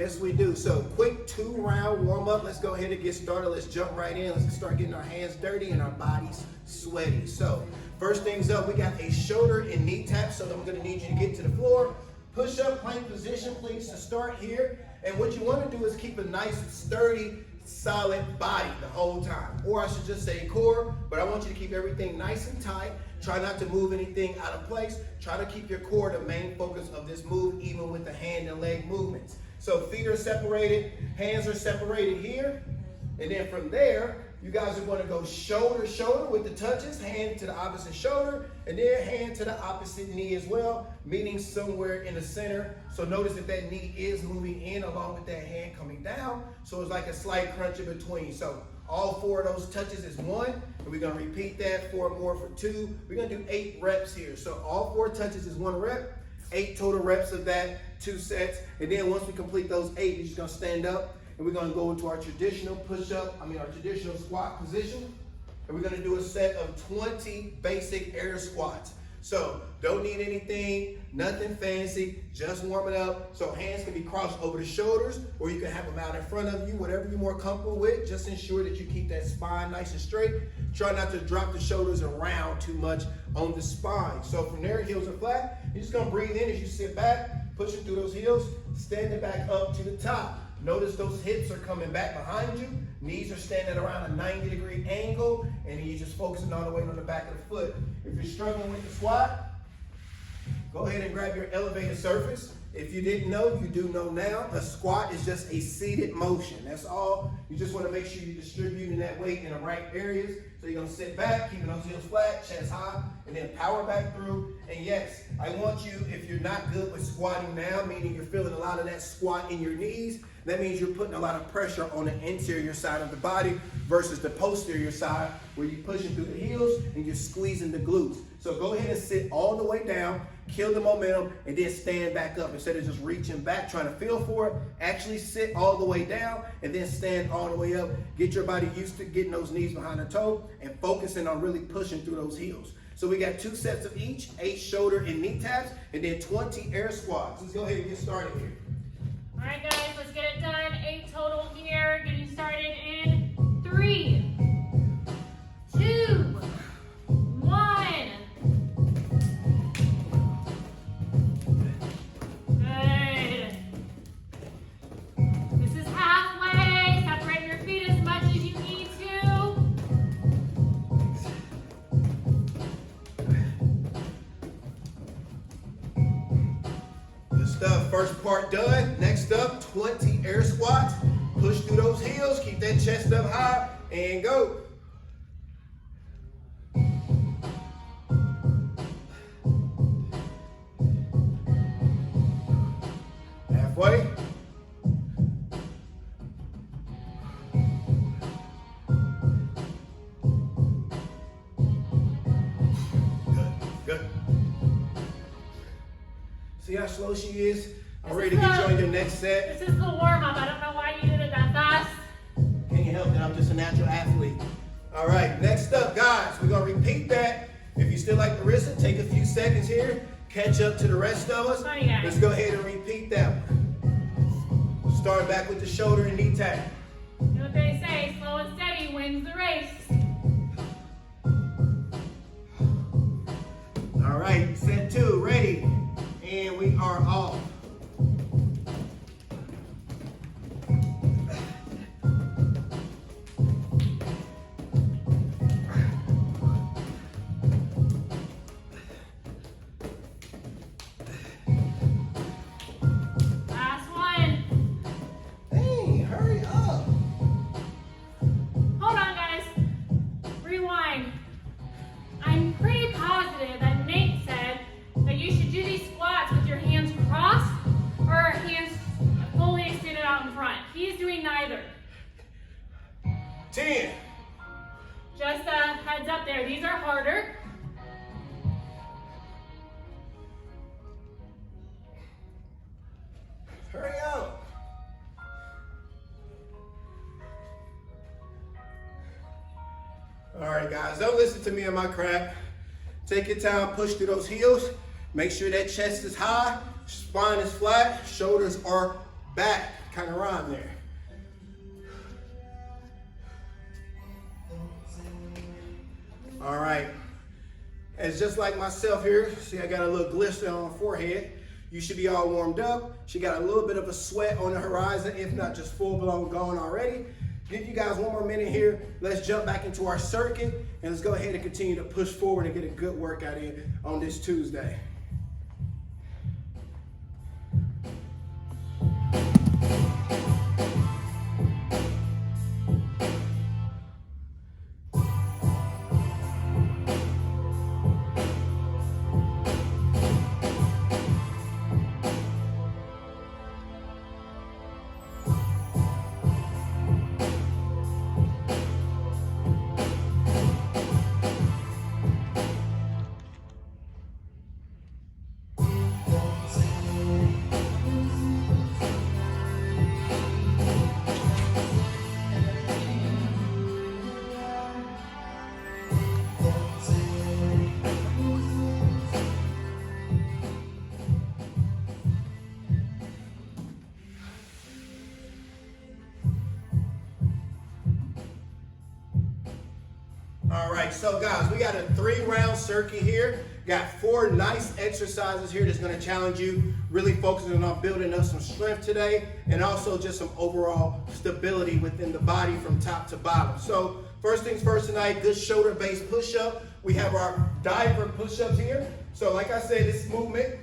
Yes, we do. So quick 2-round warm up. Let's go ahead and get started. Let's jump right in. Let's start getting our hands dirty and our bodies sweaty. So first things up, we got a shoulder and knee tap. So I'm going to need you to get to the floor. Push up plank position, please, to start here. And what you want to do is keep a nice, sturdy, solid body the whole time. Or I should just say core, but I want you to keep everything nice and tight. Try not to move anything out of place. Try to keep your core the main focus of this move, even with the hand and leg movements. So feet are separated, hands are separated here. And then from there, you guys are going to go shoulder to shoulder with the touches, hand to the opposite shoulder, and then hand to the opposite knee as well, meeting somewhere in the center. So notice that that knee is moving in along with that hand coming down. So it's like a slight crunch in between. So all 4 of those touches is 1, and we're going to repeat that 4 more for 2. We're going to do 8 reps here. So all 4 touches is 1 rep, 8 total reps of that, 2 sets. And then once we complete those 8, you're just going to stand up, and we're going to go into our traditional our traditional squat position. And we're going to do a set of 20 basic air squats. So don't need anything, nothing fancy, just warming up. So hands can be crossed over the shoulders, or you can have them out in front of you, whatever you're more comfortable with. Just ensure that you keep that spine nice and straight. Try not to drop the shoulders around too much on the spine. So from there, heels are flat. You're just gonna breathe in as you sit back, pushing through those heels, standing back up to the top. Notice those hips are coming back behind you. Knees are standing around a 90-degree angle, and then you're just focusing all the way on the back of the foot. If you're struggling with the squat, go ahead and grab your elevated surface. If you didn't know, you do know now. A squat is just a seated motion. That's all. You just want to make sure you're distributing that weight in the right areas. So you're going to sit back, keeping those heels flat, chest high, and then power back through. And yes, I want you, if you're not good with squatting now, meaning you're feeling a lot of that squat in your knees, that means you're putting a lot of pressure on the interior side of the body versus the posterior side, where you're pushing through the heels and you're squeezing the glutes. So go ahead and sit all the way down, kill the momentum, and then stand back up. Instead of just reaching back, trying to feel for it, actually sit all the way down and then stand all the way up. Get your body used to getting those knees behind the toe and focusing on really pushing through those heels. So we got 2 sets of each, 8 shoulder and knee taps, and then 20 air squats. Let's go ahead and get started here. All right, guys, let's get it done. 8 total here. Getting started in 3, 2, 1. Good. This is halfway. Separate your feet as much as you need to. Good stuff. First part done. Next up, 20 air squats. Push through those heels. Keep that chest up high and go. Halfway. Good. See how slow she is? I'm ready to get you on your next set. This is the warm-up. I don't know why you did it that fast. Can't help it, I'm just a natural athlete. All right, next up, guys, we're gonna repeat that. If you still like Marissa, take a few seconds here, catch up to the rest of us. Funny guys. Let's go ahead and repeat that one. Start back with the shoulder and knee tap. You know what they say, slow and steady wins the race. All right, set 2, ready, and we are off. Last one. Hey, hurry up. Hold on, guys. Rewind. I'm pretty positive that Nate said that you should do these squats with your hands crossed or hands fully extended out in front. He's doing neither. 10. Just a heads up there. These are harder. Hurry up. All right, guys, don't listen to me and my crap. Take your time, push through those heels. Make sure that chest is high, spine is flat, shoulders are back. Kind of rhyme there. All right. As just like myself here, see I got a little glister on my forehead. You should be all warmed up. She got a little bit of a sweat on the horizon, if not just full blown gone already. Give you guys one more minute here. Let's jump back into our circuit and let's go ahead and continue to push forward and get a good workout in on this Tuesday. All right, so guys, we got a 3-round circuit here. Got 4 nice exercises here that's gonna challenge you, really focusing on building up some strength today and also just some overall stability within the body from top to bottom. So first things first tonight, good shoulder-based push-up. We have our diver push-ups here. So like I said, this movement,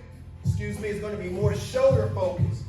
is gonna be more shoulder focused.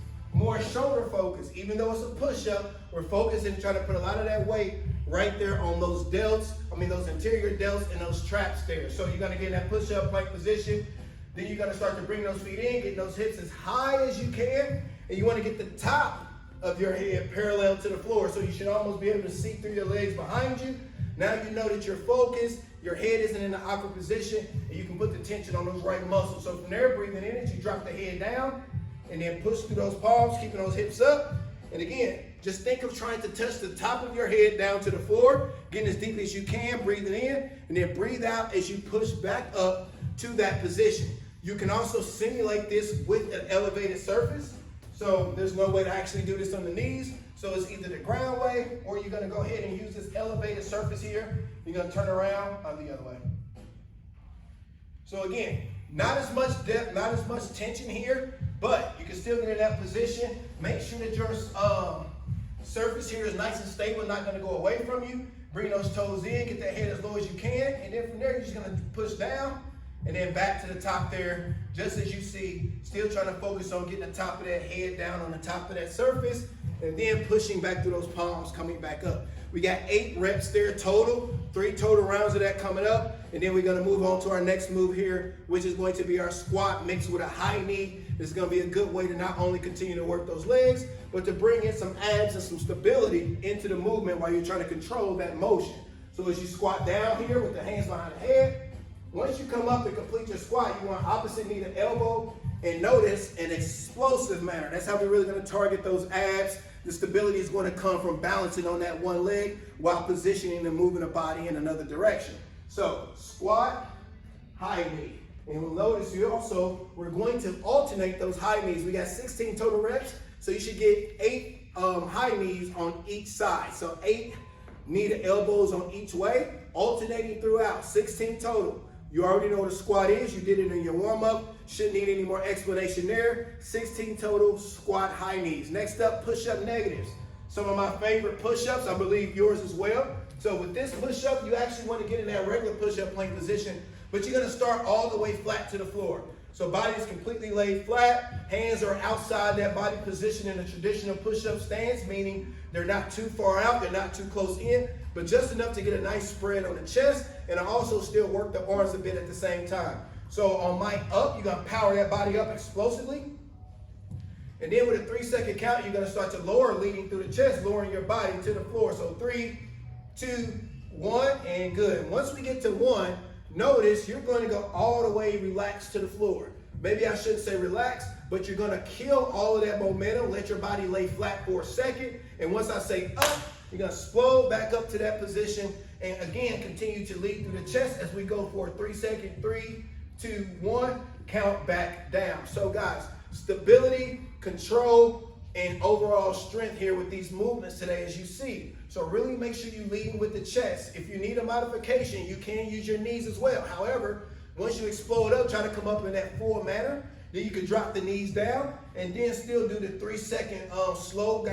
Even though it's a push-up, we're focusing, trying to put a lot of that weight right there on those delts, those interior delts and those traps there. So you're gonna get in that push-up plank position. Then you're gonna start to bring those feet in, get those hips as high as you can, and you wanna get the top of your head parallel to the floor. So you should almost be able to see through your legs behind you. Now you know that you're focused, your head isn't in an awkward position, and you can put the tension on those right muscles. So from there, breathing in as you drop the head down, and then push through those palms, keeping those hips up. And again, just think of trying to touch the top of your head down to the floor, getting as deep as you can, breathing in, and then breathe out as you push back up to that position. You can also simulate this with an elevated surface. So there's no way to actually do this on the knees. So it's either the ground way, or you're gonna go ahead and use this elevated surface here. You're gonna turn around on the other way. So again, not as much depth, not as much tension here, but you can still get in that position. Make sure that your surface here is nice and stable, not gonna go away from you. Bring those toes in, get that head as low as you can, and then from there, you're just gonna push down, and then back to the top there, just as you see, still trying to focus on getting the top of that head down on the top of that surface, and then pushing back through those palms, coming back up. We got 8 reps there total, 3 total rounds of that coming up, and then we're gonna move on to our next move here, which is going to be our squat mixed with a high knee. It's gonna be a good way to not only continue to work those legs, but to bring in some abs and some stability into the movement while you're trying to control that motion. So as you squat down here with the hands behind the head, once you come up to complete your squat, you want opposite knee to elbow, and notice an explosive manner. That's how we're really gonna target those abs. The stability is going to come from balancing on that one leg while positioning and moving the body in another direction. So squat, high knee. And we'll notice we're going to alternate those high knees. We got 16 total reps, so you should get 8 high knees on each side. So 8 knee to elbows on each way, alternating throughout, 16 total. You already know what a squat is. You did it in your warm-up. Shouldn't need any more explanation there. 16 total squat high knees. Next up, push-up negatives. Some of my favorite push-ups, I believe yours as well. So with this push-up, you actually want to get in that regular push-up plank position, but you're going to start all the way flat to the floor. So body is completely laid flat. Hands are outside that body position in a traditional push-up stance, meaning they're not too far out, they're not too close in, but just enough to get a nice spread on the chest, and I also still work the arms a bit at the same time. So on my up, you're gonna power that body up explosively. And then with a 3-second count, you're gonna start to lower, leading through the chest, lowering your body to the floor. So 3, 2, 1, and good. Once we get to 1, notice you're going to go all the way relaxed to the floor. Maybe I shouldn't say relax, but you're gonna kill all of that momentum, let your body lay flat for a second, and once I say up, you're gonna explode back up to that position, and again, continue to lead through the chest as we go for a 3-second, 3, 2, 1, count back down. So guys, stability, control, and overall strength here with these movements today, as you see. So really make sure you lead with the chest. If you need a modification, you can use your knees as well. However, once you explode up, try to come up in that full manner. Then you can drop the knees down and then still do the 3-second slow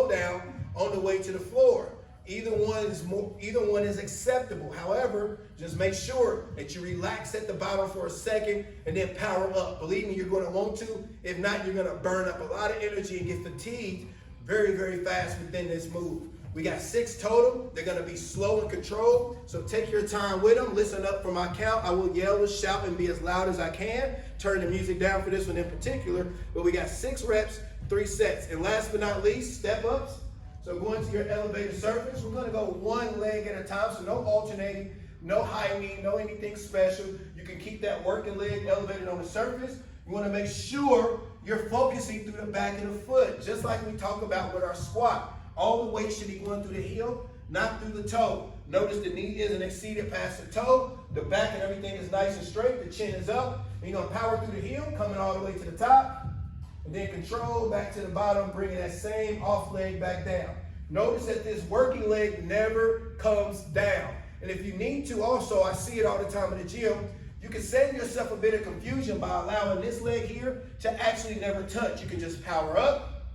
down on the way to the floor. Either one is acceptable. However, just make sure that you relax at the bottom for a second and then power up. Believe me, you're going to want to. If not, you're going to burn up a lot of energy and get fatigued very, very fast within this move. We got 6 total. They're going to be slow and controlled. So take your time with them. Listen up for my count. I will yell and shout and be as loud as I can. Turn the music down for this one in particular. But we got 6 reps, 3 sets. And last but not least, step ups. So going to your elevated surface, we're going to go one leg at a time. So no alternating, no high knee, no anything special. You can keep that working leg elevated on the surface. You want to make sure you're focusing through the back of the foot, just like we talk about with our squat. All the weight should be going through the heel, not through the toe. Notice the knee isn't exceeded past the toe. The back and everything is nice and straight. The chin is up. And you're going to power through the heel, coming all the way to the top. And then control back to the bottom, bringing that same off leg back down. Notice that this working leg never comes down. And if you need to also, I see it all the time in the gym, you can save yourself a bit of confusion by allowing this leg here to actually never touch. You can just power up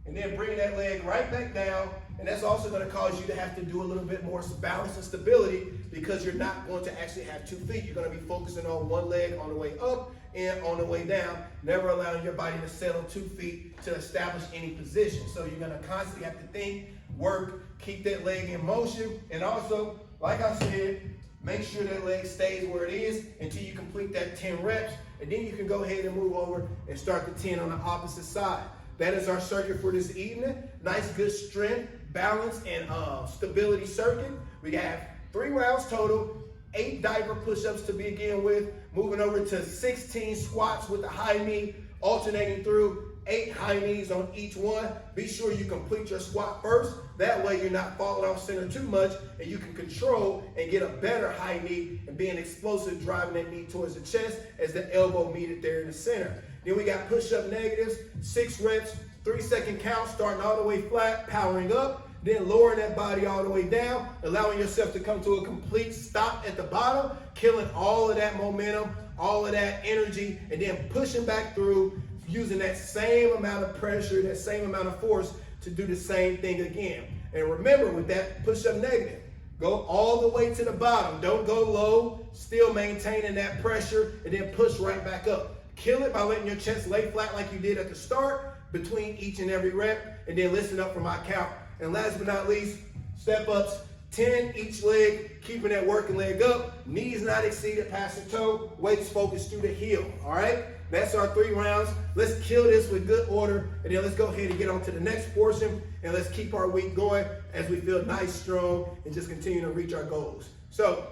and then bring that leg right back down. And that's also going to cause you to have to do a little bit more balance and stability because you're not going to actually have 2 feet. You're going to be focusing on one leg on the way up and on the way down, never allowing your body to settle 2 feet to establish any position. So you're going to constantly have to think, work, keep that leg in motion. And also, like I said, make sure that leg stays where it is until you complete that 10 reps. And then you can go ahead and move over and start the 10 on the opposite side. That is our circuit for this evening. Nice, good strength, balance, and stability circuit. We have 3 rounds total, 8 diver push-ups to begin with, moving over to 16 squats with the high knee, alternating through 8 high knees on each one. Be sure you complete your squat first. That way you're not falling off center too much and you can control and get a better high knee and being explosive, driving that knee towards the chest as the elbow meted there in the center. Then we got push-up negatives, 6 reps, 3-second count, starting all the way flat, powering up, then lowering that body all the way down, allowing yourself to come to a complete stop at the bottom, killing all of that momentum, all of that energy, and then pushing back through, using that same amount of pressure, that same amount of force to do the same thing again. And remember, with that push-up negative, go all the way to the bottom. Don't go low, still maintaining that pressure, and then push right back up. Kill it by letting your chest lay flat like you did at the start between each and every rep, and then listen up for my count. And last but not least, step ups, 10 each leg, keeping that working leg up, knees not exceeded past the toe, weights focused through the heel, all right? That's our 3 rounds. Let's kill this with good order, and then let's go ahead and get on to the next portion, and let's keep our week going as we feel nice, strong, and just continue to reach our goals. So,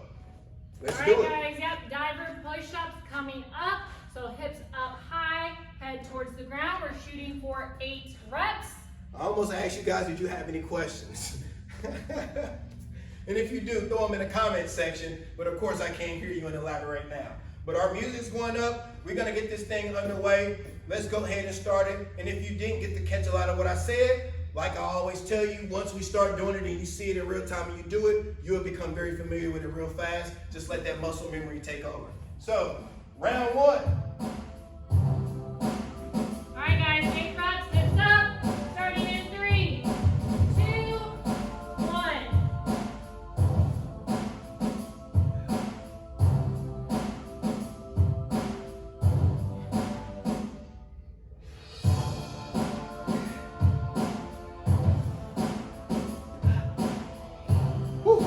let's do it. All right, guys, yep, diver push-ups coming up. So hips up high, head towards the ground. We're shooting for 8 reps. I almost asked you guys, did you have any questions? And if you do, throw them in the comment section. But of course, I can't hear you and elaborate now. But our music's going up. We're going to get this thing underway. Let's go ahead and start it. And if you didn't get to catch a lot of what I said, like I always tell you, once we start doing it and you see it in real time and you do it, you'll become very familiar with it real fast. Just let that muscle memory take over. So, round 1. All right, guys, 8 reps, hips up, starting in 3, 2, 1. Woo.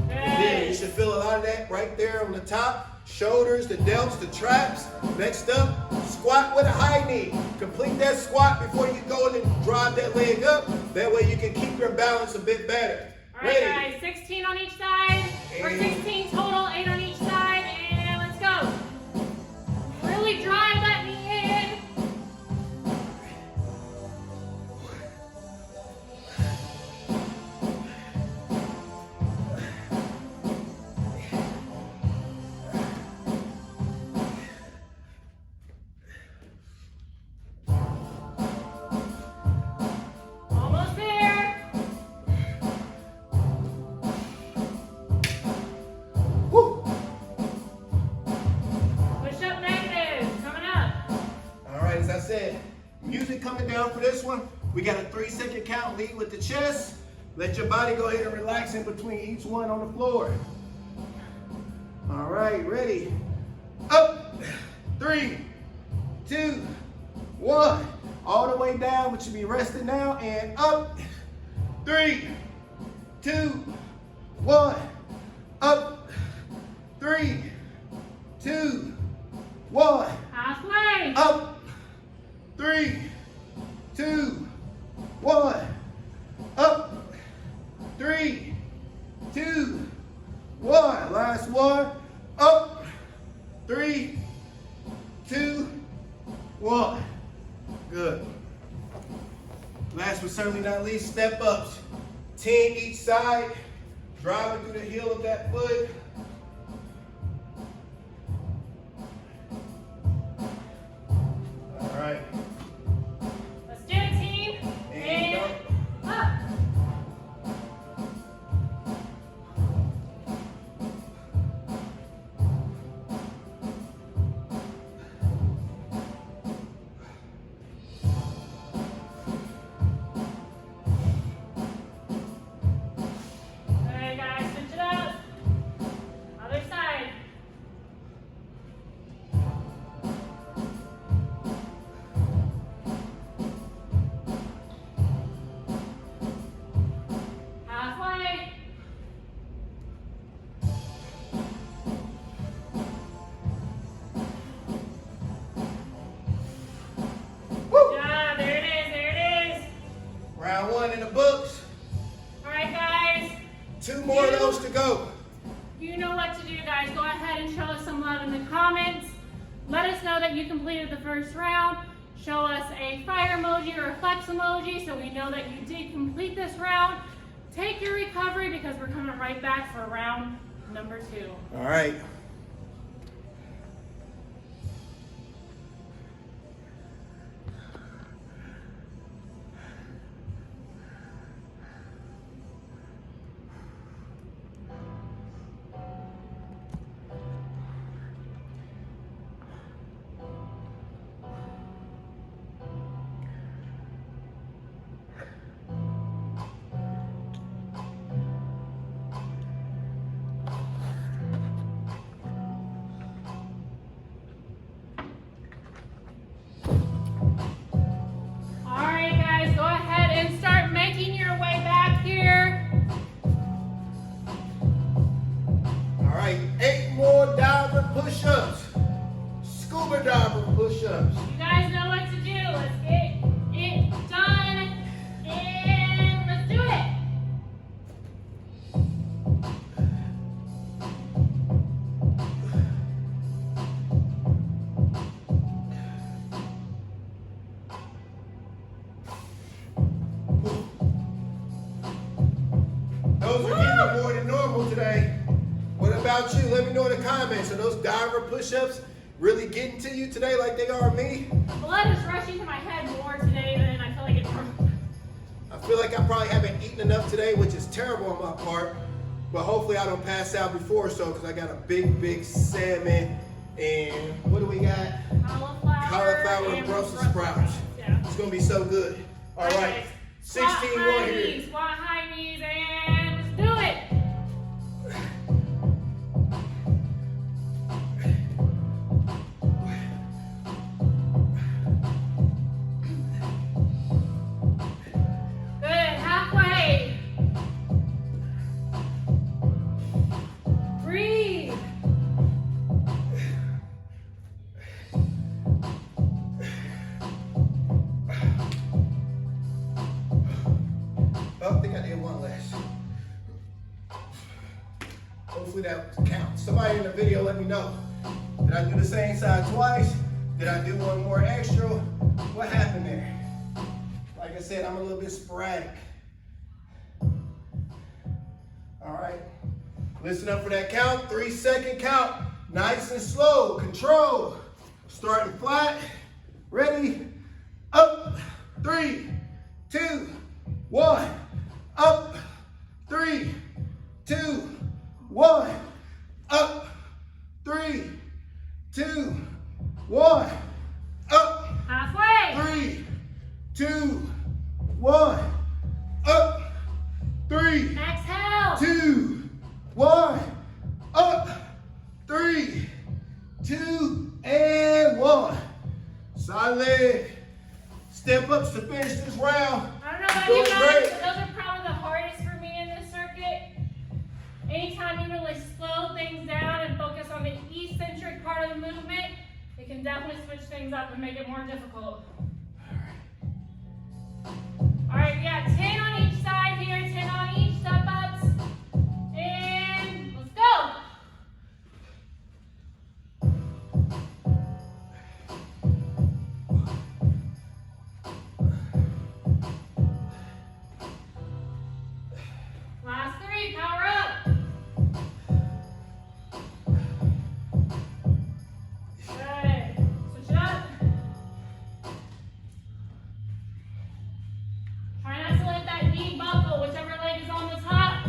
Yeah, you should feel a lot of that right there on the top. Shoulders, the delts, the traps. Next up, squat with a high knee. Complete that squat before you go and drive that leg up. That way you can keep your balance a bit better. All right, guys, 16 on each side. Or 16 total, 8 on each side, and let's go. Really drive that knee in. We got a 3-second count. Lead with the chest. Let your body go ahead and relax in between each one on the floor. All right, ready? Up. 3, 2, 1. All the way down, but you be resting now. And up. 3, 2, 1. Up. 3, 2, 1. Halfway. Up. 3, 2, 1. Up. 3, 2, 1. Last one. Up. 3, 2, 1. Good. Last but certainly not least, step ups. 10 each side. Driving through the heel of that foot. All right. Let's do it, team. And up. Alright guys, switch it up. Other side. Halfway. Woo! Yeah, there it is, there it is. Round 1 in the books. Alright guys, 2 more of those to go. you know what to do guys. Go ahead and show us some love in the comments. Let us know that you completed the first round. Show us a fire emoji or a flex emoji so we know that you did complete this round. Take your recovery because we're coming right back for round number 2. All right. Alright guys, go ahead and start making your way back here. All right. 8 more diver push-ups. Scuba diver push-ups. You guys know what to do. Let's get it done and let's do it. Those are getting more than normal today. What about you? Let me know in the comments. Are those diver push-ups really getting to you today like they are me? Blood is rushing to my head more today than I feel like it's from. I feel like I probably haven't eaten enough today, which is terrible on my part. But hopefully I don't pass out before so, because I got a big salmon and what do we got? Cauliflower and Brussels sprouts. Yeah. It's gonna be so good. All right, 16 more here. Squat high knees and let's do it. Good, halfway. Breathe. Oh, I think I did one less. Hopefully that counts. Somebody in the video let me know. Did I do the same side twice? Did I do one more extra? What happened there? Like I said, I'm a little bit sporadic. All right. Listen up for that count. 3-second count. Nice and slow. Control. Starting flat. Ready? Up. 3, 2, 1. Up. 3, 2, 1. Up. 3, 2, 1. Up. Halfway. 3, 2, high leg. Step ups to finish this round. I don't know about Doing you guys, great. but those are probably the hardest for me in this circuit. Anytime you really slow things down and focus on the eccentric part of the movement, it can definitely switch things up and make it more difficult. All right, we got 10 on each side here, 10 on each, step ups. And let's go. Last 3, power up. Good. Switch it up. Try not to let that knee buckle, whichever leg is on the top.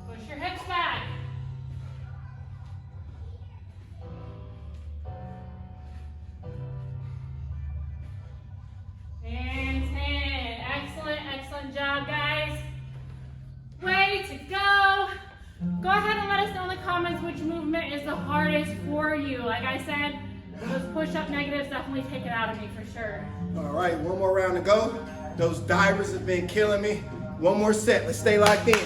Push your hips back. And 10. Excellent, excellent job, guys. Way to go. Go ahead and let us know in the comments which movement is the hardest for you. Like I said, those push-up negatives definitely take it out of me for sure. All right, one more round to go. Those divers have been killing me. One more set. Let's stay locked in.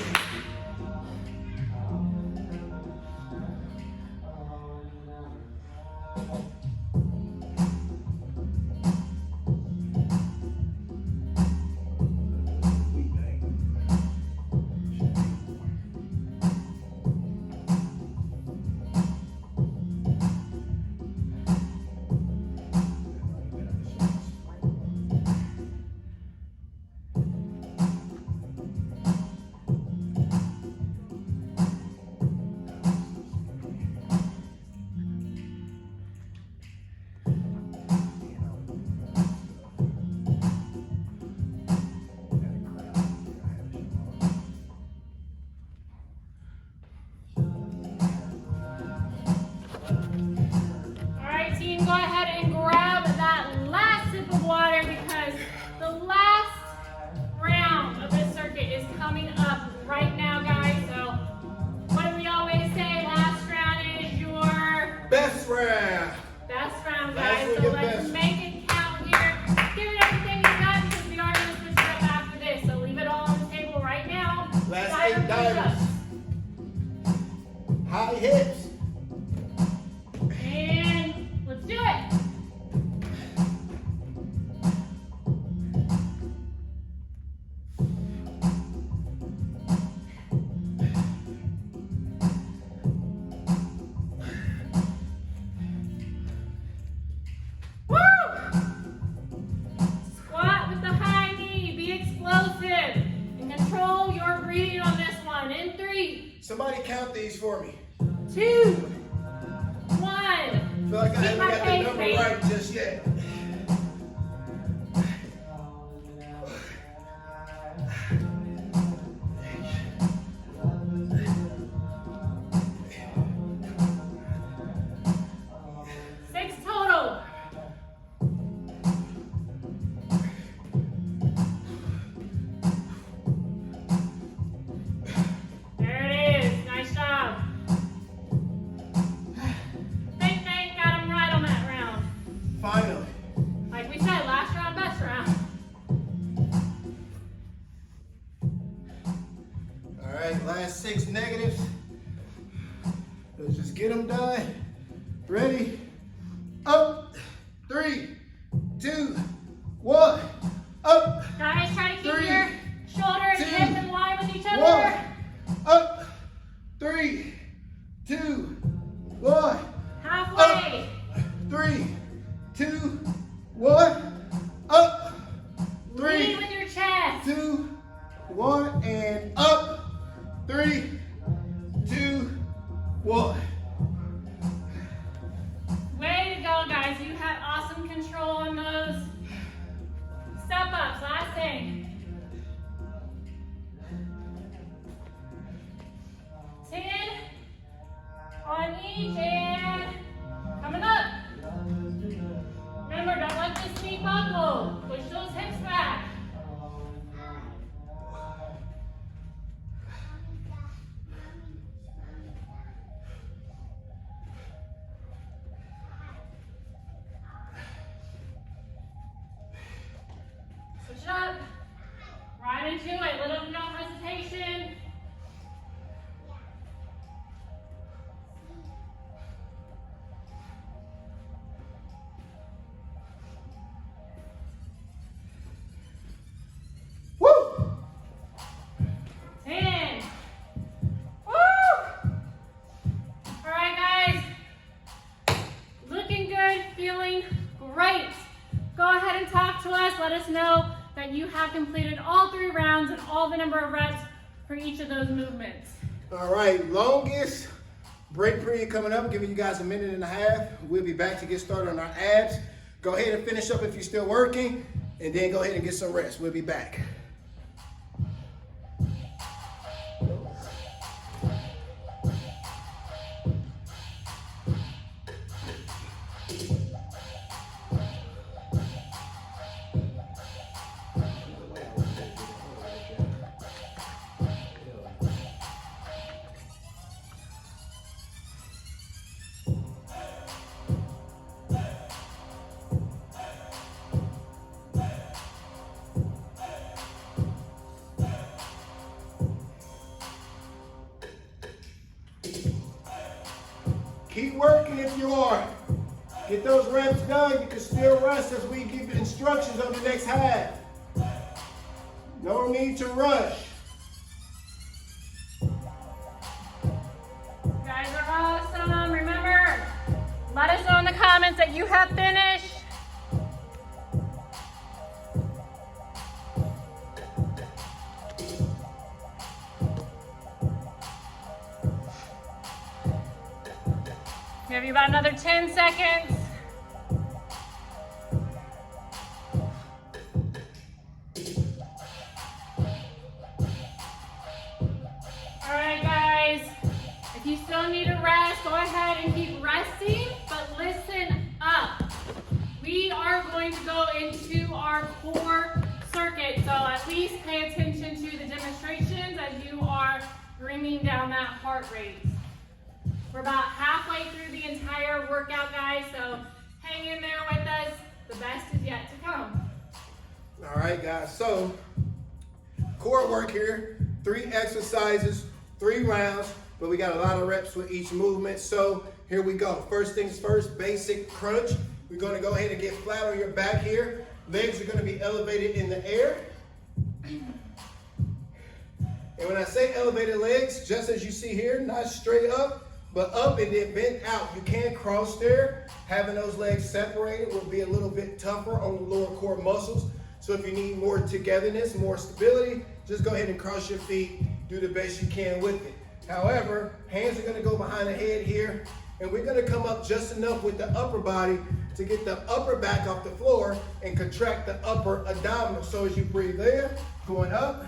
Go ahead and grab that last sip of water because the last round of this circuit is coming up right now, guys. So what do we always say? Last round is your best round. Best round, guys. Last So one, let's best. make it count here. Give it everything you got because we are going to switch it up after this. So leave it all on the table right now. Last Diver 8 divers. push-ups. High hips. And let's do it. Squat with the high knee. Be explosive. And control your breathing on this one. In 3, Somebody count these for me. 2, 1. I feel like I Keep haven't my got the pace, number baby. right just yet. Six total. There it is. Nice job. Think got him right on that round. Finally. Like we said, last round, best round. All right, last 6 negatives. Let's just get them done. Ready? Up. 3, 2, 1. Up. Guys, try to keep 3, your shoulder and 2, hips in line with each other. 1. Up. 3, 2, 1. Halfway. 3, 2, 1. Up. Lead 3, with your chest. 2, 1, and up. 3, 2, 1. Way to go, guys. You had awesome control on those. Step ups, last thing. 10 on each and coming up. Remember, don't let this knee buckle. Push those hips back. no hesitation. Woo! 10. Woo! All right, guys. Looking good, feeling great. Go ahead and talk to us. Let us know that you have completed all 3 rounds and all the number of reps for each of those movements. All right, longest break period coming up. Giving you guys a minute and a half. We'll be back to get started on our abs. Go ahead and finish up if you're still working, and then go ahead and get some rest. We'll be back. Keep working if you are. Get those reps done. You can still rest as we give instructions on the next half. No need to rush. You guys are awesome. Remember, let us know in the comments that you have finished. Give you about another 10 seconds. All right, guys. If you still need a rest, go ahead and keep resting, but listen up. We are going to go into our core circuit, so at least pay attention to the demonstrations as you are bringing down that heart rate. We're about halfway through the entire workout, guys, so hang in there with us. The best is yet to come. All right, guys. So, core work here. 3 exercises, 3 rounds, but we got a lot of reps with each movement. So, here we go. First things first, basic crunch. We're going to go ahead and get flat on your back here. Legs are going to be elevated in the air. And when I say elevated legs, just as you see here, not straight up, but up and then bent out. You can't cross there. Having those legs separated will be a little bit tougher on the lower core muscles. So if you need more togetherness, more stability, just go ahead and cross your feet. Do the best you can with it. However, hands are gonna go behind the head here, and we're gonna come up just enough with the upper body to get the upper back off the floor and contract the upper abdominal. So as you breathe in, going up,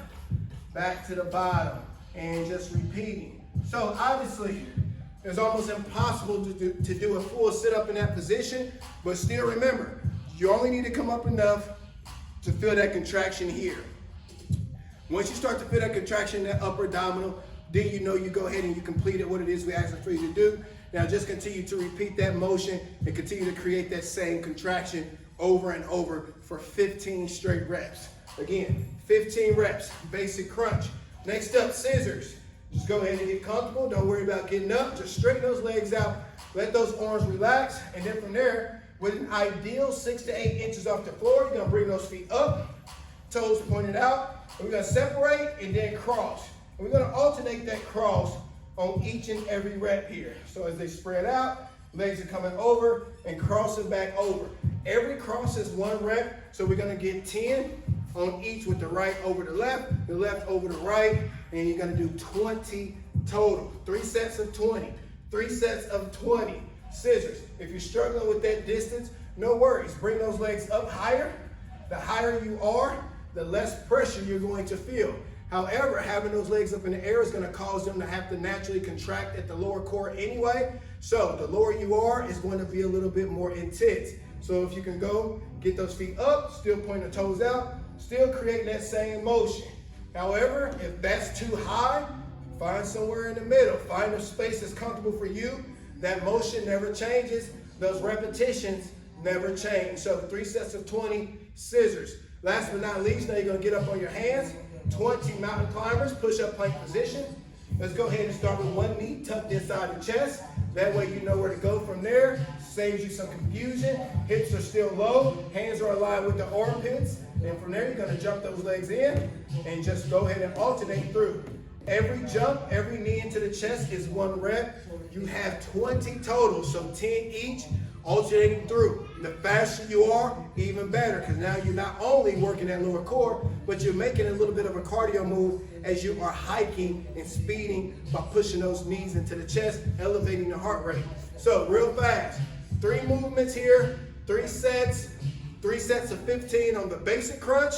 back to the bottom, and just repeating. So obviously, it's almost impossible to do a full sit-up in that position, but still remember, you only need to come up enough to feel that contraction here. Once you start to feel that contraction in that upper abdominal, then you know you go ahead and you completed what it is we asked for you to do. Now just continue to repeat that motion and continue to create that same contraction over and over for 15 straight reps. Again, 15 reps, basic crunch. Next up, scissors. Just go ahead and get comfortable. Don't worry about getting up. Just straighten those legs out. Let those arms relax. And then from there, with an ideal 6 to 8 inches off the floor, you're going to bring those feet up, toes pointed out. And we're going to separate and then cross. And we're going to alternate that cross on each and every rep here. So as they spread out, legs are coming over and crossing back over. Every cross is 1 rep. So we're going to get 10 on each with the right over the left over the right, and you're gonna do 20 total. 3 sets of 20, 3 sets of 20. Scissors. If you're struggling with that distance, no worries. Bring those legs up higher. The higher you are, the less pressure you're going to feel. However, having those legs up in the air is gonna cause them to have to naturally contract at the lower core anyway. So the lower you are is going to be a little bit more intense. So if you can go, get those feet up, still point the toes out, still create that same motion. However, if that's too high, find somewhere in the middle. Find a space that's comfortable for you. That motion never changes. Those repetitions never change. So 3 sets of 20 scissors. Last but not least, now you're gonna get up on your hands 20 mountain climbers, push-up plank position. Let's go ahead and start with one knee tucked inside the chest. That way you know where to go from there. Saves you some confusion. Hips are still low. Hands are aligned with the armpits. And from there, you're going to jump those legs in and just go ahead and alternate through. Every jump, every knee into the chest is 1 rep. You have 20 total, so 10 each, alternating through. The faster you are, even better, because now you're not only working that lower core, but you're making a little bit of a cardio move as you are hiking and speeding by pushing those knees into the chest, elevating the heart rate. So real fast, 3 movements here, 3 sets, 3 sets of 15 on the basic crunch,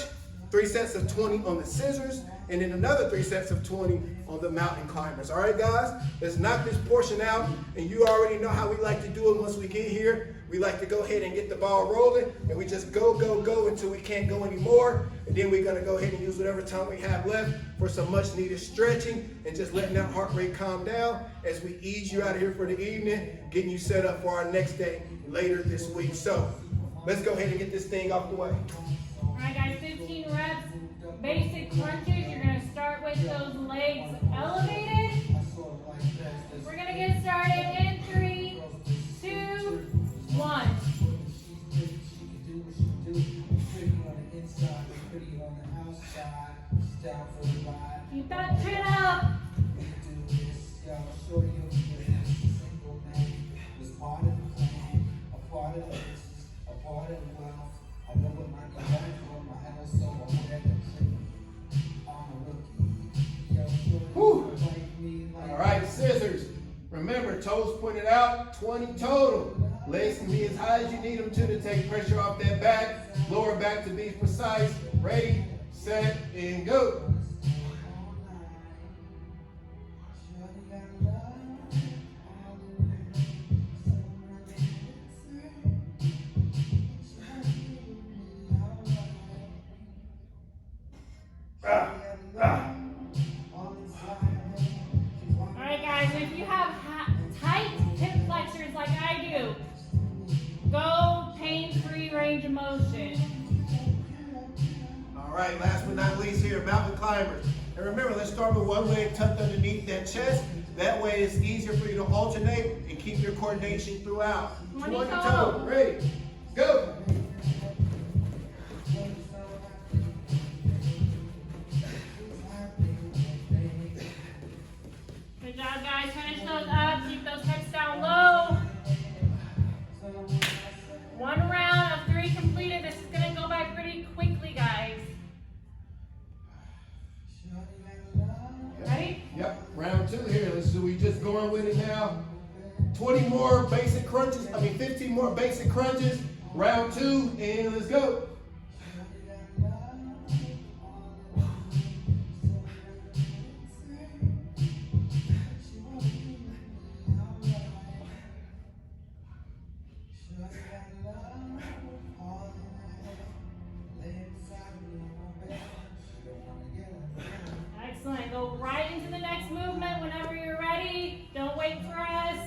3 sets of 20 on the scissors, and then another 3 sets of 20 on the mountain climbers. All right, guys, let's knock this portion out. And you already know how we like to do it once we get here. We like to go ahead and get the ball rolling, and we just go, go, go until we can't go anymore. And then we're gonna go ahead and use whatever time we have left for some much needed stretching and just letting that heart rate calm down as we ease you out of here for the evening, getting you set up for our next day later this week. So let's go ahead and get this thing off the way. All right, guys, 15 reps, basic crunches. You're gonna start with those legs elevated. We're gonna get started in 3, 2, 1. Keep that chin up. Whew. All right, scissors. Remember, toes pointed out, 20 total. Legs can be as high as you need them to take pressure off that back. Lower back to be precise. Ready, set, and go. Alright guys, if you have tight hip flexors like I do, go pain-free range of motion. All right, last but not least here, mountain climbers. And remember, let's start with one leg tucked underneath that chest. That way it's easier for you to alternate and keep your coordination throughout. 20 total. Ready, go. Good job, guys. Finish those up. Keep those hips down low. 1 round of 3 completed. This is going to go by pretty quickly, guys. Ready? Yep, round 2 here. Let's see, we just going with it now. 20 more basic crunches, 15 more basic crunches. Round 2, and let's go. Excellent. Go right into the next movement whenever you're ready. Don't wait for us.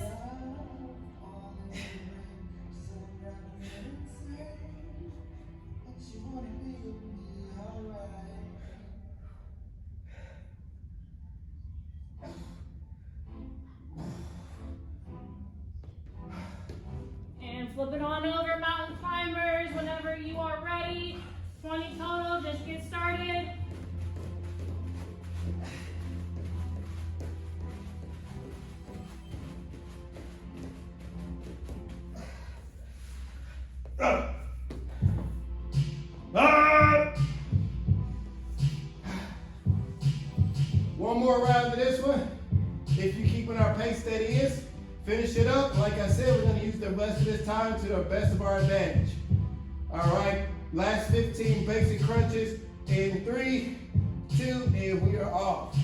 And flip it on over, mountain climbers, whenever you are ready. 20 total, just get started. One more round of this one. If you're keeping our pace that is, finish it up. Like I said, we're going to use the rest of this time to the best of our advantage. All right, last 15 basic crunches in 3, 2, and we are off.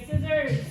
Scissors.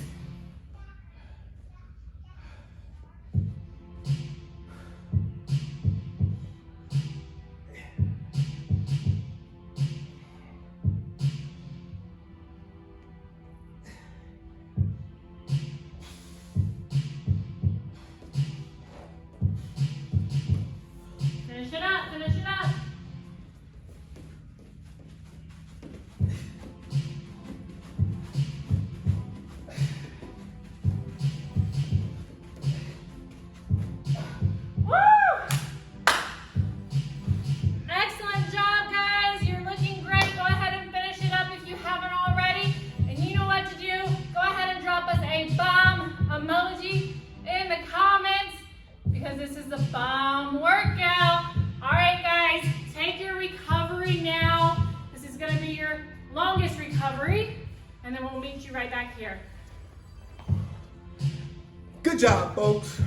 longest recovery, and then we'll meet you right back here. Good job, folks.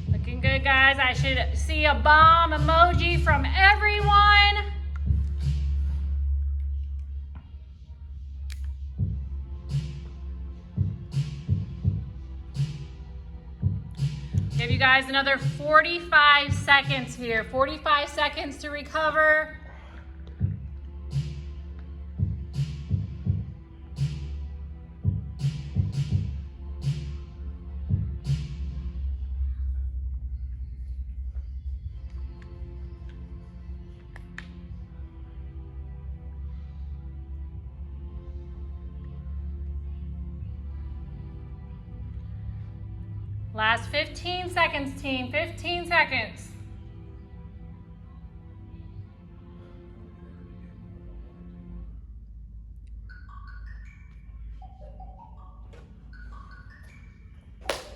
Looking good, guys. I should see a bomb emoji from everyone. Give you guys another 45 seconds here. 45 seconds to recover. Last 15 seconds, team. 15 seconds.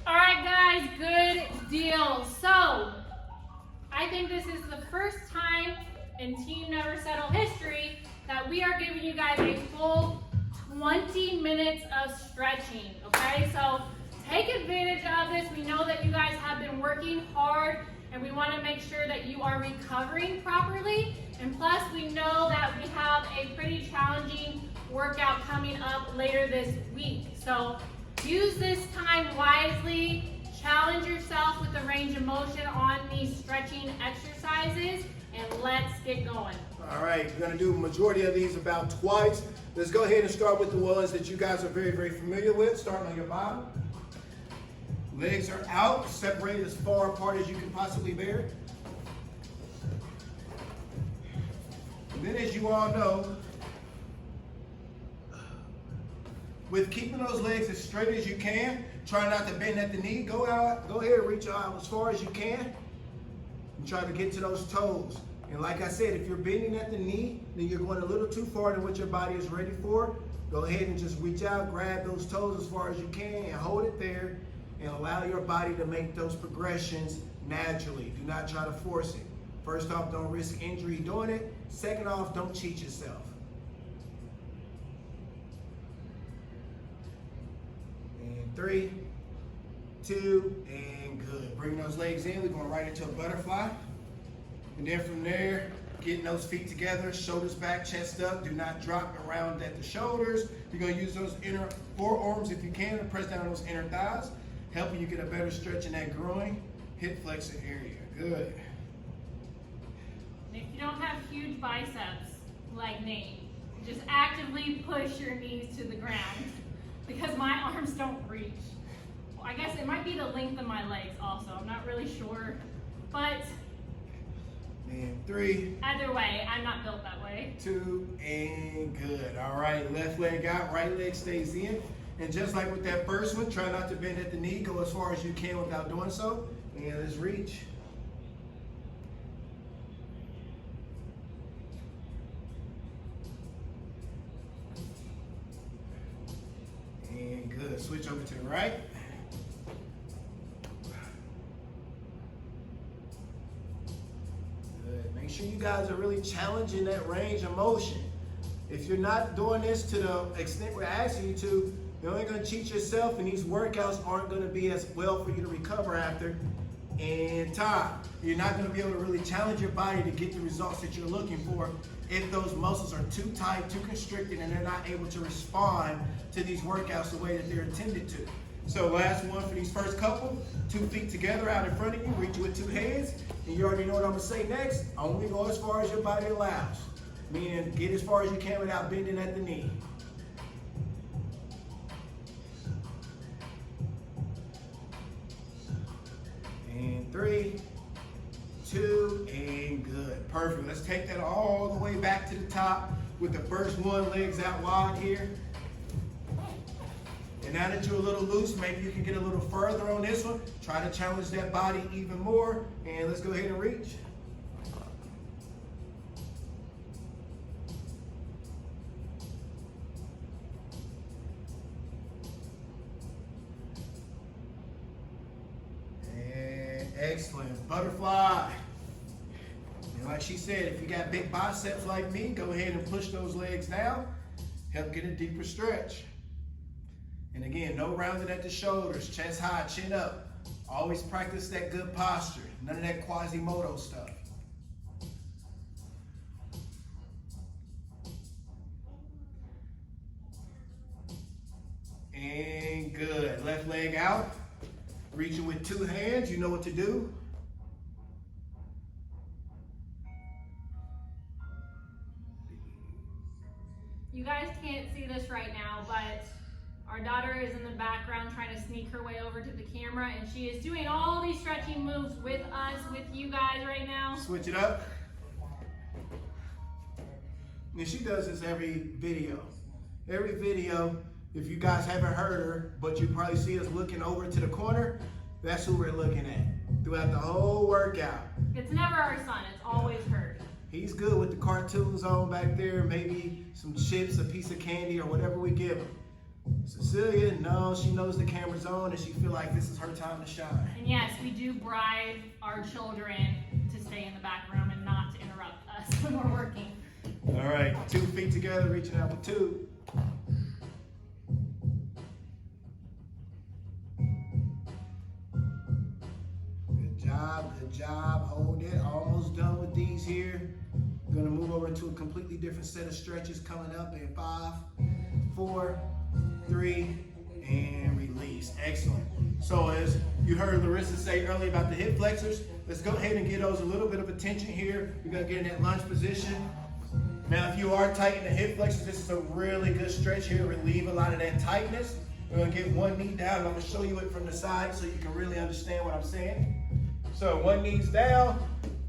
All right, guys, good deal. So, I think this is the first time in Team Never Settle history that we are giving you guys a full 20 minutes of stretching, okay? So, take advantage of this. We know that you guys have been working hard and we want to make sure that you are recovering properly. And plus, we know that we have a pretty challenging workout coming up later this week. So use this time wisely, challenge yourself with the range of motion on these stretching exercises, and let's get going. All right, we're gonna do a majority of these about twice. Let's go ahead and start with the ones that you guys are very, very familiar with, starting on your bottom. Legs are out, separated as far apart as you can possibly bear. And then, as you all know, with keeping those legs as straight as you can, try not to bend at the knee. Go ahead and reach out as far as you can and try to get to those toes. And like I said, if you're bending at the knee, then you're going a little too far than what your body is ready for. Go ahead and just reach out, grab those toes as far as you can and hold it there. And allow your body to make those progressions naturally. Do not try to force it. First off, don't risk injury doing it. Second off, don't cheat yourself. And 3, 2, and good. Bring those legs in. We're going right into a butterfly. And then from there, getting those feet together, shoulders back, chest up. Do not drop around at the shoulders. You're going to use those inner forearms if you can to press down those inner thighs, helping you get a better stretch in that groin, hip flexor area. Good. If you don't have huge biceps like Nate, just actively push your knees to the ground because my arms don't reach. Well, I guess it might be the length of my legs also. I'm not really sure. But and 3. Either way, I'm not built that way. 2, and good. All right, left leg out, right leg stays in. And just like with that first one, try not to bend at the knee. Go as far as you can without doing so. And let's reach. And good. Switch over to the right. Good. Make sure you guys are really challenging that range of motion. If you're not doing this to the extent we're asking you to, you're only going to cheat yourself, and these workouts aren't going to be as well for you to recover after and time. You're not going to be able to really challenge your body to get the results that you're looking for if those muscles are too tight, too constricted, and they're not able to respond to these workouts the way that they're intended to. So last one for these first couple, 2 feet together out in front of you, reach with 2 hands, and you already know what I'm gonna say next. Only go as far as your body allows, meaning get as far as you can without bending at the knee. And 3, 2, and good. Perfect. Let's take that all the way back to the top with the first one, legs out wide here. And now that you're a little loose, maybe you can get a little further on this one. Try to challenge that body even more. And let's go ahead and reach. And excellent. Butterfly. And like she said, if you got big biceps like me, go ahead and push those legs down. Help get a deeper stretch. And again, no rounding at the shoulders, chest high, chin up. Always practice that good posture. None of that Quasimodo stuff. And good. Left leg out. Reaching with 2 hands. You know what to do. You guys can't see this right now, but our daughter is in the background trying to sneak her way over to the camera, and she is doing all these stretching moves with us, with you guys right now. Switch it up. And she does this every video. Every video, if you guys haven't heard her, but you probably see us looking over to the corner, that's who we're looking at throughout the whole workout. It's never our son, it's always her. He's good with the cartoons on back there, maybe some chips, a piece of candy, or whatever we give him. Cecilia, no, she knows the camera's on and she feel like this is her time to shine. And yes, we do bribe our children to stay in the back room and not to interrupt us when we're working. All right, 2 feet together, reaching out with 2. Good job, hold it. Almost done with these here. We're gonna move over into a completely different set of stretches coming up in 5, 4, 3, and release. Excellent. So as you heard Larissa say earlier about the hip flexors, let's go ahead and give those a little bit of attention here. We're gonna get in that lunge position. Now, if you are tight in the hip flexors, this is a really good stretch here. Relieve a lot of that tightness. We're gonna get one knee down. I'm gonna show you it from the side so you can really understand what I'm saying. So one knee's down.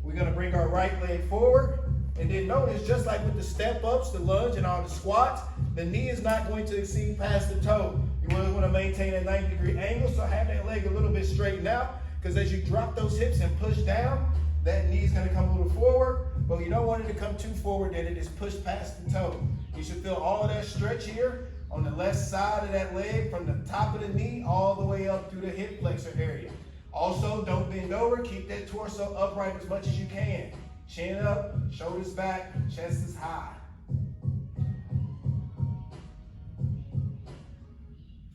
We're gonna bring our right leg forward. And then notice, just like with the step ups, the lunge, and all the squats, the knee is not going to exceed past the toe. You really want to maintain a 90-degree angle, so have that leg a little bit straightened out, because as you drop those hips and push down, that knee is going to come a little forward, but you don't want it to come too forward that it is pushed past the toe. You should feel all of that stretch here on the left side of that leg from the top of the knee all the way up through the hip flexor area. Also, don't bend over. Keep that torso upright as much as you can. Chin up, shoulders back, chest is high.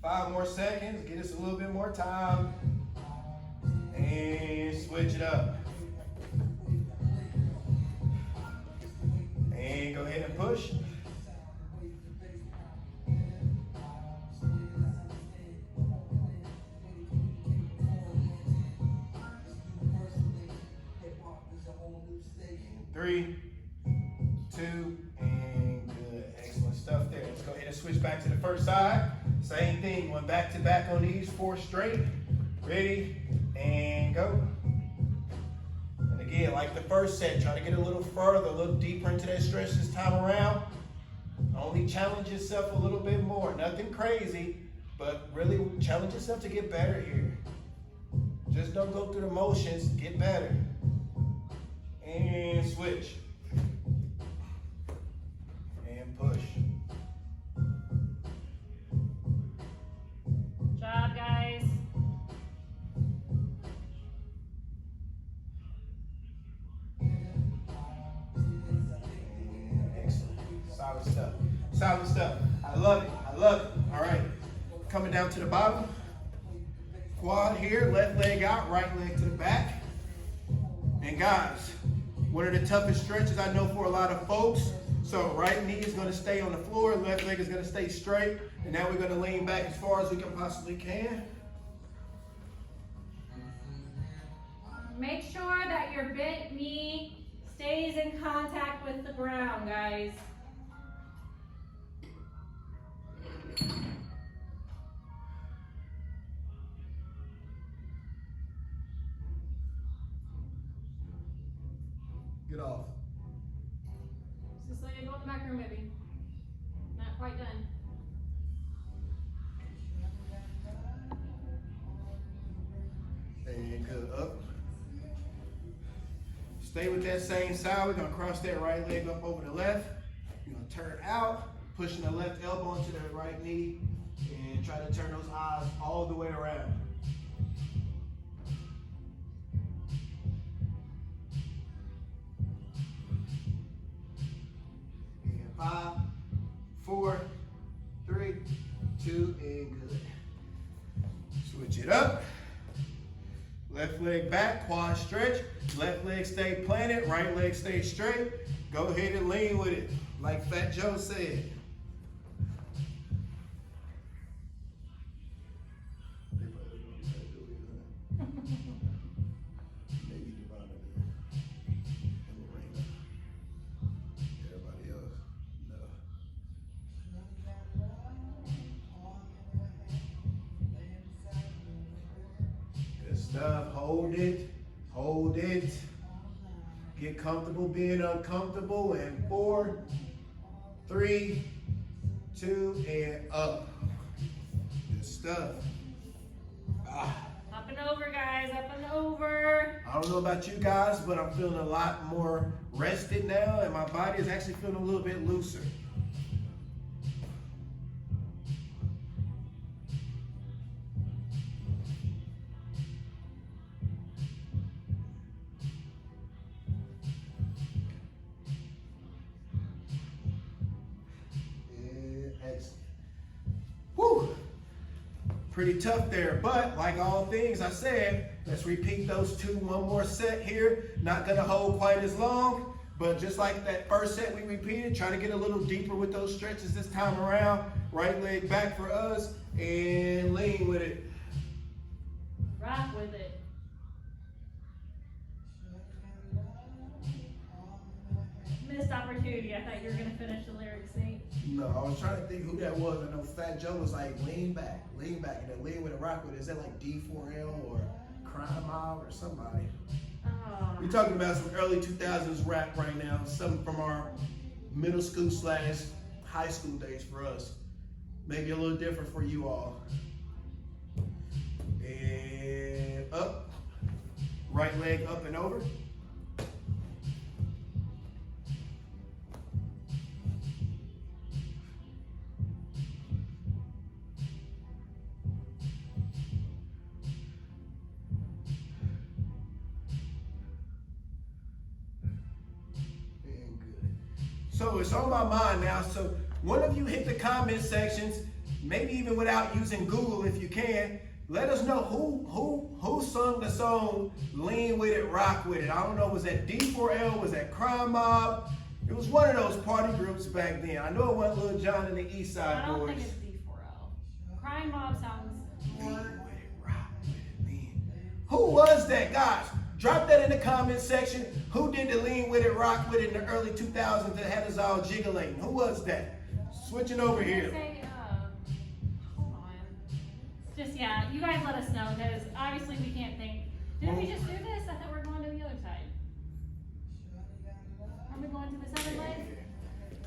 5 more seconds, get us a little bit more time. And switch it up. And go ahead and push. Three, 2, and good. Excellent stuff there. Let's go ahead and switch back to the first side. Same thing, went back to back on these, 4 straight. Ready, and go. And again, like the first set, try to get a little further, a little deeper into that stretch this time around. Only challenge yourself a little bit more. Nothing crazy, but really challenge yourself to get better here. Just don't go through the motions, get better. And switch. And push. Good job, guys. Excellent. Solid stuff. Solid stuff. I love it. I love it. All right. Coming down to the bottom. Quad here, left leg out, right leg to the back. And guys, one of the toughest stretches I know for a lot of folks. So right knee is gonna stay on the floor, left leg is gonna stay straight. And now we're gonna lean back as far as we can possibly can. Make sure that your bent knee stays in contact with the ground, guys. Get off. Just let it go in the back room, maybe. Not quite done. And good, up. Stay with that same side. We're gonna cross that right leg up over the left. You're gonna turn out, pushing the left elbow into the right knee, and try to turn those eyes all the way around. And 5, 4, 3, 2, and good. Switch it up. Left leg back, quad stretch. Left leg stay planted, right leg stay straight. Go ahead and lean with it, like Fat Joe said. Everybody else, no. Good stuff. Hold it. Hold it. Get comfortable being uncomfortable. And 4, 3, 2, and up. Good stuff. Up and over, guys. Up and over. I don't know about you guys, but I'm feeling a lot more rested now, and my body is actually feeling a little bit looser. Whew. Pretty tough there, but like all things I said, let's repeat those two. One more set here. Not gonna hold quite as long, but just like that first set we repeated, try to get a little deeper with those stretches this time around. Right leg back for us, and lean with it. Rock with it. Missed opportunity. I thought you were going to finish the lyrics, Nate. No, I was trying to think who that was. I know Fat Joe was like, lean back, and then lean with a rock with it. Is that like D4L or Crime Mob or somebody? Oh. We're talking about some early 2000s rap right now, something from our middle school / high school days for us. Maybe a little different for you all. And up, right leg up and over. So it's on my mind now. So one of you hit the comment sections, maybe even without using Google if you can. Let us know who sung the song Lean With It, Rock With It. I don't know, was that D4L, was that Crime Mob? It was one of those party groups back then. I know it wasn't Lil Jon and the East Side I don't Boys. think it's D4L. Crime Mob sounds more. Lean with it, rock with it, lean. Who was that, guys? Drop that in the comment section. Who did the Lean With It, Rock With It in the early 2000s that had us all jiggling? Who was that? Switching over here. Say, hold on. Just, yeah, you guys let us know, because obviously we can't think. Didn't we just do this? I thought we were going to the other side. Are we going to the other leg?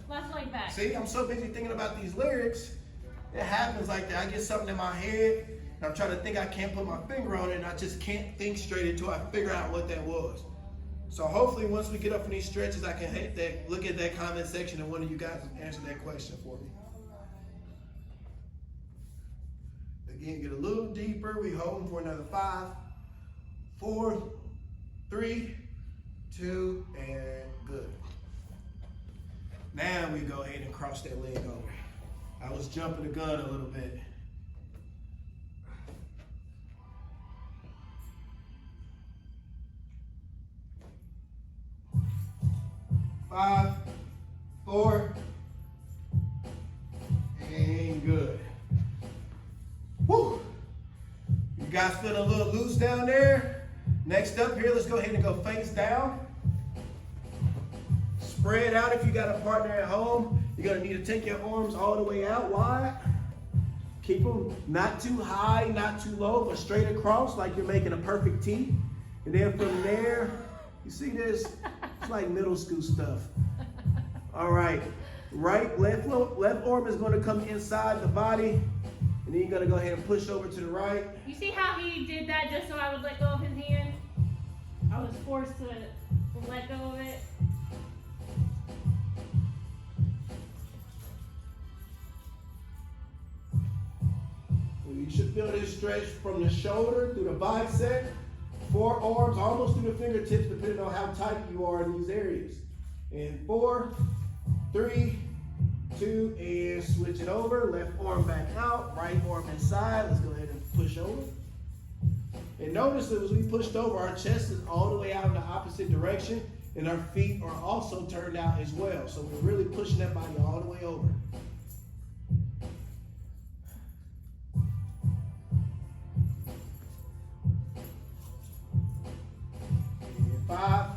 Left leg back. See, I'm so busy thinking about these lyrics. It happens like that. I get something in my head, and I'm trying to think I can't put my finger on it, and I just can't think straight until I figure out what that was. So hopefully once we get up from these stretches, I can hit that, look at that comment section, and one of you guys answer that question for me. Again, get a little deeper. We hold them for another 5, 4, 3, 2, and good. Now we go ahead and cross that leg over. I was jumping the gun a little bit. 4, and good. Woo! You guys feeling a little loose down there? Next up here, let's go ahead and go face down. Spread out if you got a partner at home. You're gonna need to take your arms all the way out wide. Keep them not too high, not too low, but straight across like you're making a perfect T. And then from there, you see this? It's like middle school stuff. All right, left arm is gonna come inside the body. And then you're gonna go ahead and push over to the right. You see how he did that just so I would let go of his hand? I was forced to let go of it. You should feel this stretch from the shoulder through the bicep, forearms, almost through the fingertips, depending on how tight you are in these areas. And 4, 3, 2, and switch it over. Left arm back out, right arm inside. Let's go ahead and push over. And notice that as we pushed over, our chest is all the way out in the opposite direction, and our feet are also turned out as well. So we're really pushing that body all the way over. And 5,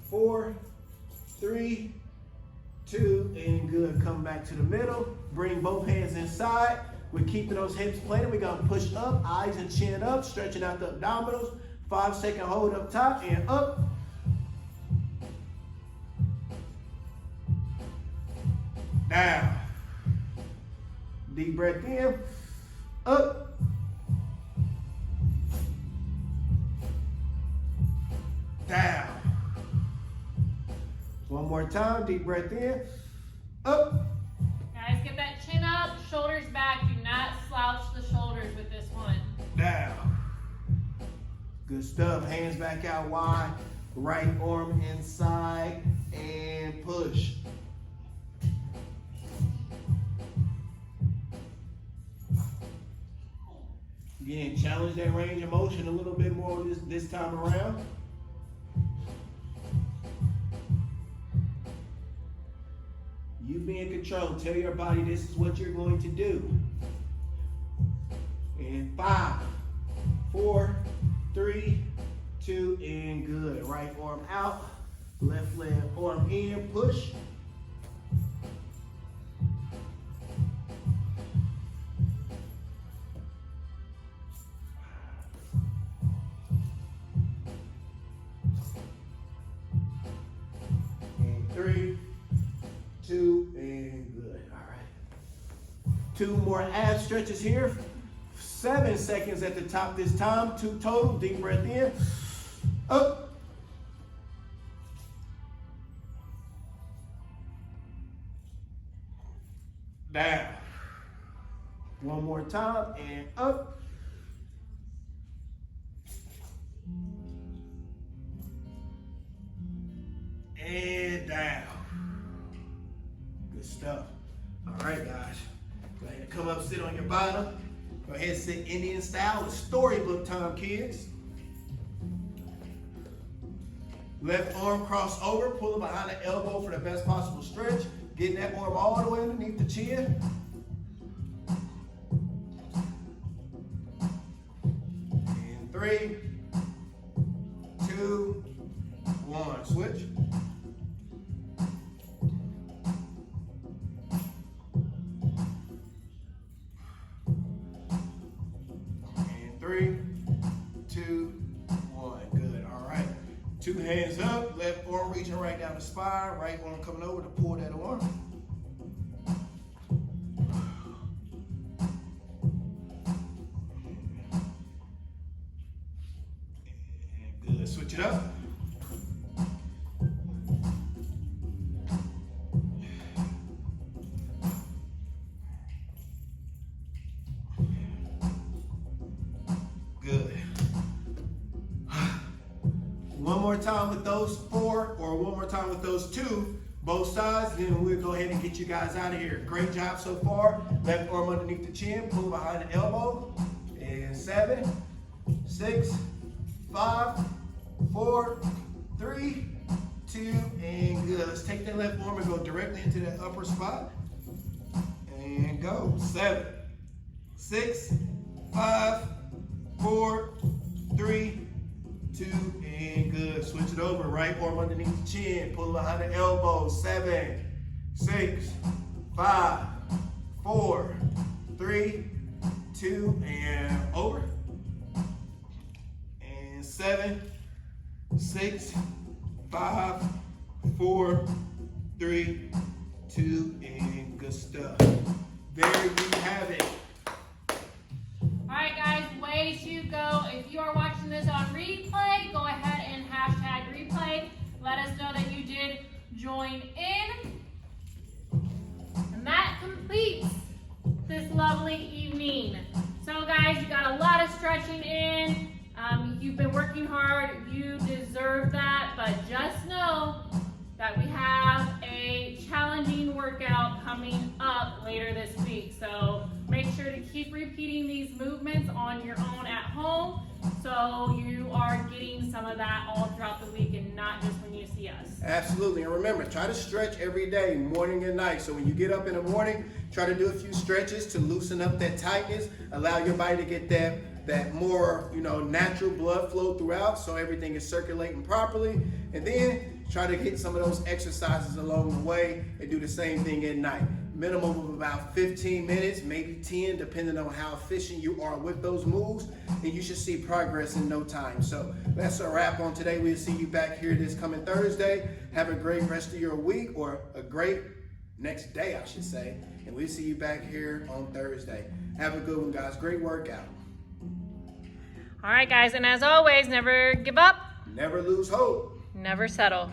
4, 3, 2, and good. Come back to the middle. Bring both hands inside. We're keeping those hips planted. We're gonna push up, eyes and chin up, stretching out the abdominals. 5-second hold up top and up. Down. Deep breath in. Up. Down. One more time. Deep breath in. Up. Guys, get that chin up, shoulders back. Do not slouch the shoulders with this one. Down. Good stuff. Hands back out wide. Right arm inside and push. Again, challenge that range of motion a little bit more this time around. You be in control. Tell your body this is what you're going to do. And 5, 4, 3, 2, and good. Right arm out, left leg arm in, push. And 3, 2, and good. All right. 2 more ab stretches here. 7 seconds at the top this time. 2 total. Deep breath in. Up. Down. One more time and up. And down. Good stuff. All right, guys. Go ahead and come up, sit on your bottom. Go ahead and sit Indian style. It's storybook time, kids. Left arm cross over, pull it behind the elbow for the best possible stretch. Getting that arm all the way underneath the chin. And 3, 2, 1. Switch. And 3, 2, 1. Good. All right. 2 hands up, left arm reaching right down the spine, right arm coming over to pull that arm. And good, switch it up. Good. One more time with those 4, or one more time with those 2, both sides, then we'll go ahead and get you guys out of here. Great job so far. Left arm underneath the chin, pull behind the elbow. And 7, 6, 5, 4, 3, 2, and good. Let's take that left arm and go directly into that upper spot. And go. 7, 6, 5, 4, 3, 2, and good. Switch it over. Right arm underneath the chin. Pull behind the elbow. 7, 6, 5, 4, 3, 2, and over. And 7, 6, 5, 4, 3, 2, and good stuff. There you have it. Alright guys, way to go. If you are watching this on replay, go ahead and hashtag replay. Let us know that you did join in. And that completes this lovely evening. So guys, you got a lot of stretching in. You've been working hard. You deserve that. But just know that we have a challenging workout coming up later this week. So make sure to keep repeating these movements on your own at home so you are getting some of that all throughout the week and not just when you see us. Absolutely. And remember, try to stretch every day, morning and night. So when you get up in the morning, try to do a few stretches to loosen up that tightness, allow your body to get that more, natural blood flow throughout so everything is circulating properly. And then try to hit some of those exercises along the way and do the same thing at night. Minimum of about 15 minutes, maybe 10, depending on how efficient you are with those moves, and you should see progress in no time. So that's a wrap on today. We'll see you back here this coming Thursday. Have a great rest of your week, or a great next day, I should say. And we'll see you back here on Thursday. Have a good one, guys. Great workout. All right, guys, and as always, never give up. Never lose hope. Never settle.